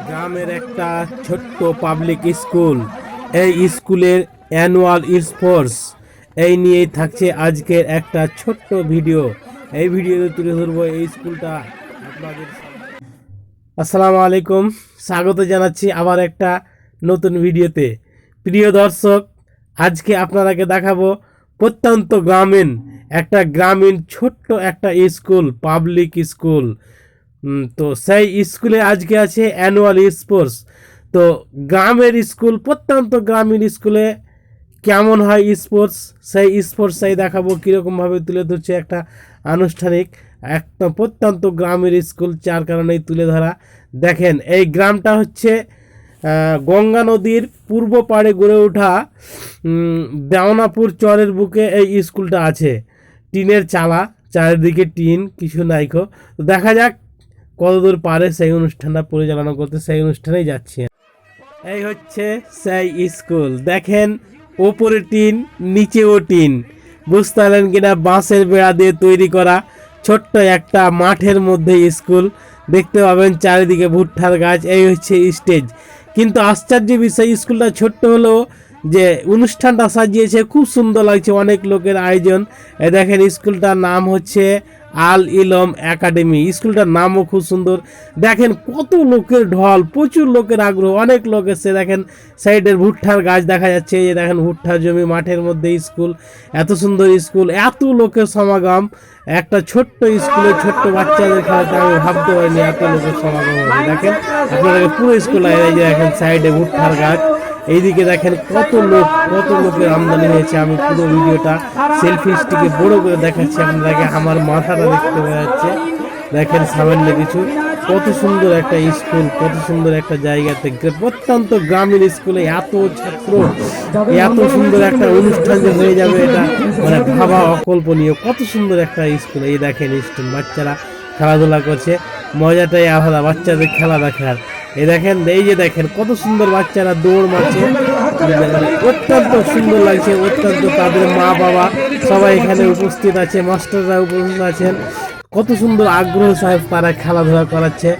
গ্রামের একটা ছোট্ট পাবলিক স্কুল। এই স্কুলের অ্যানুয়াল স্পোর্টস এই নিয়েই থাকছে আজকের একটা ছোট্ট ভিডিও। এই ভিডিওতে তুলে ধরবো এই স্কুলটা আপনাদের। আসসালামু আলাইকুম, স্বাগত জানাচ্ছি আবার একটা নতুন ভিডিওতে। প্রিয় দর্শক, আজকে আপনাদেরকে দেখাবো প্রত্যন্ত গ্রামীণ ছোট্ট একটা স্কুল, পাবলিক স্কুল। তো সেই স্কুলে আজকে আছে অ্যানুয়াল স্পোর্টস। তো প্রত্যন্ত গ্রামীণ স্কুলে কেমন হয় স্পোর্টস, সেই স্পোর্টসটাই দেখাবো কীরকমভাবে তুলে ধরছে একটা আনুষ্ঠানিক একটা প্রত্যন্ত গ্রামের স্কুল, যার কারণেই তুলে ধরা। দেখেন, এই গ্রামটা হচ্ছে গঙ্গা নদীর পূর্ব পাড়ে গড়ে ওঠা দেওনাপুর চরের বুকে এই স্কুলটা আছে। টিনের চালা, চারিদিকে টিন, কিছু নাইকো। দেখা যাক কতদূর পারে সেই অনুষ্ঠানটা পরিচালনা করতে, সেই অনুষ্ঠানেই যাচ্ছি। এই হচ্ছে সেই স্কুল। দেখেন, ওপরে টিন, নিচেও টিন। বুঝতে পারলেন কিনা? বাঁশের বেড়া দিয়ে তৈরি করা ছোট্ট একটা মাঠের মধ্যে স্কুল। দেখতে পাবেন চারিদিকে ভুট্টার গাছ। এই হচ্ছে স্টেজ। কিন্তু আশ্চর্য বিষয়, স্কুলটা ছোট্ট হলেও যে অনুষ্ঠানটা সাজিয়েছে খুব সুন্দর লাগছে, অনেক লোকের আয়োজন। দেখেন, স্কুলটার নাম হচ্ছে আল ইলম একাডেমি। স্কুলটার নামও খুব সুন্দর। দেখেন কত লোকের ঢল, প্রচুর লোকের আগ্রহ, অনেক লোক এসছে। দেখেন সাইডের ভুট্টার গাছ দেখা যাচ্ছে। এই দেখেন ভুট্টার জমি, মাঠের মধ্যে স্কুল। এত সুন্দর স্কুল, এত লোকের সমাগম। একটা ছোট্ট স্কুলে ছোট্ট বাচ্চাদের খেলাতে আমি ভাবতে পারিনি এত লোকের সমাগম হবে। দেখেন আপনাদেরকে পুরো স্কুল, এই যে দেখেন সাইডে ভুট্টার গাছ, এইদিকে দেখেন কত লোকের আমদানি হয়েছে। আমি পুরো ভিডিওটা সেলফি স্টিকে বড় করে দেখাচ্ছি আপনাদেরকে। আমার মাথাটা দেখতে যাচ্ছে। দেখেন সামান্য কিছু, কত সুন্দর একটা স্কুল, কত সুন্দর একটা জায়গাতে প্রত্যন্ত গ্রামীণ স্কুলে এত ছাত্র, এত সুন্দর একটা অনুষ্ঠান যে হয়ে যাবে, এটা মানে ভাবা অকল্পনীয়। কত সুন্দর একটা স্কুল। এই দেখেন স্কুল, বাচ্চারা খেলাধুলা করছে, মজাটাই আলাদা বাচ্চাদের খেলা দেখার। এই দেখেন কত সুন্দর বাচ্চারা দৌড় মারছে, অত্যন্ত সুন্দর লাগছে। অত্যন্ত তাদের মা বাবা সবাই এখানে উপস্থিত আছে, মাস্টাররা উপস্থিত আছেন। কত সুন্দর আগ্রহ সাহেব তারা খেলাধুলা করাচ্ছে।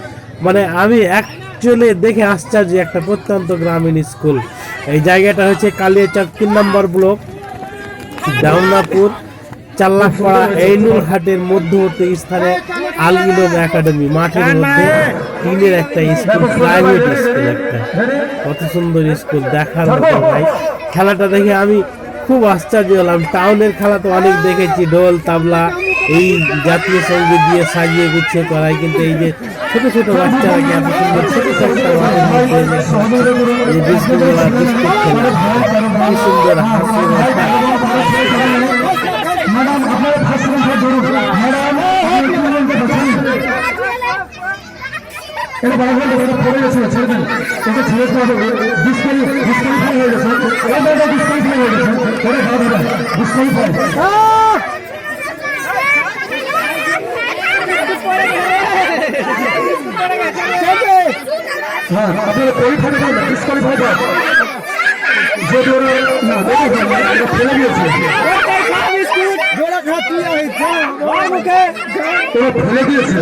মানে আমি অ্যাকচুয়ালি দেখে আশ্চর্য, একটা প্রত্যন্ত গ্রামীণ স্কুল। এই জায়গাটা হচ্ছে কালিয়াচক 3 নম্বর ব্লক, দেওনাপুর চাল্লাপাড়া এইনুল হাটের মধ্যবর্তী স্থানে আল ইলম একাডেমি। মাঠের মধ্যে টিনের একটা স্কুল, প্রাইভেট স্কুল একটা। কত সুন্দর স্কুল, দেখার মতো ভাই। খেলাটা দেখে আমি খুব আশ্চর্য হলাম। টাউনের খেলা তো অনেক দেখেছি, ঢোল তাবলা, এই জাতীয় সঙ্গীত দিয়ে সাজিয়ে গুছিয়ে করায়। কিন্তু এই যে ছোট ছোট বাচ্চারা এত সুন্দর ছোট একটা মাঠের মধ্যে এই বিস্কুট খেলা, কি সুন্দর হাসি। ফেলে দিয়েছে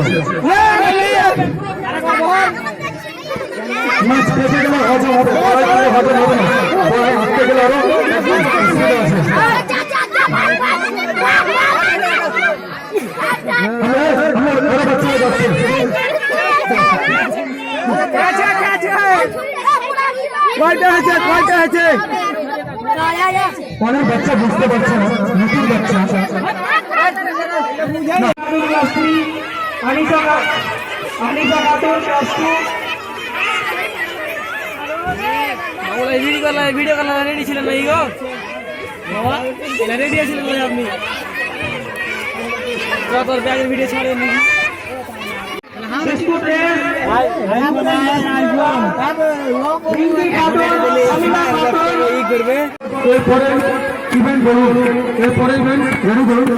মাছ পেটে গেলে হজম হবে, হজম হবে না, হাঁটতে গেলে আরো অনেক বাচ্চা বুঝতে পারছে না, নতুন বাচ্চা। ভিডিও কল রেডি ছিলেন না? গো বাবা রেডি আছিলেন আপনি? তোর ব্যাগের ভিডিও ছাড়েন নাকি? করবে এরপরে ইভেন্ট বলুন, এরপরে ইভেন্ট রেডি করুন।